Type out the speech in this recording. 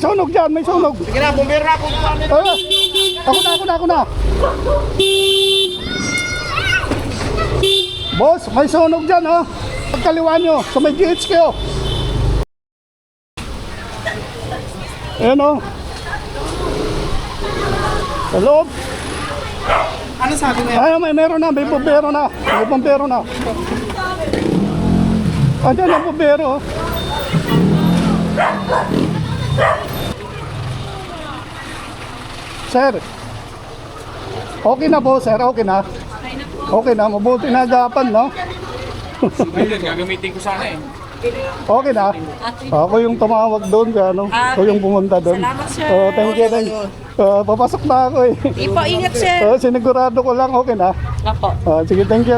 sunog dyan, may sunog. Sige na, bumbero na ako. Ako na. Boss, may sunog dyan, oh. Pagkaliwa nyo, sa may GHQ. Ayan, oh. Sa loob. Ano sabi mo yan? Ay, meron na, may bumbero na. Andyan ang bumbero. Sir, okay na po, sir, okay na. Okay na, mabuti na agapan, no? Ayun, gagamitin ko sana eh. Okay na. Ako yung tumawag doon, ano? Ako yung pumunta doon. Salamat, sir. Thank you. Papasok na ako eh. Ipo, ingat, sir. Sinigurado ko lang, okay na. Apo. Sige, thank you.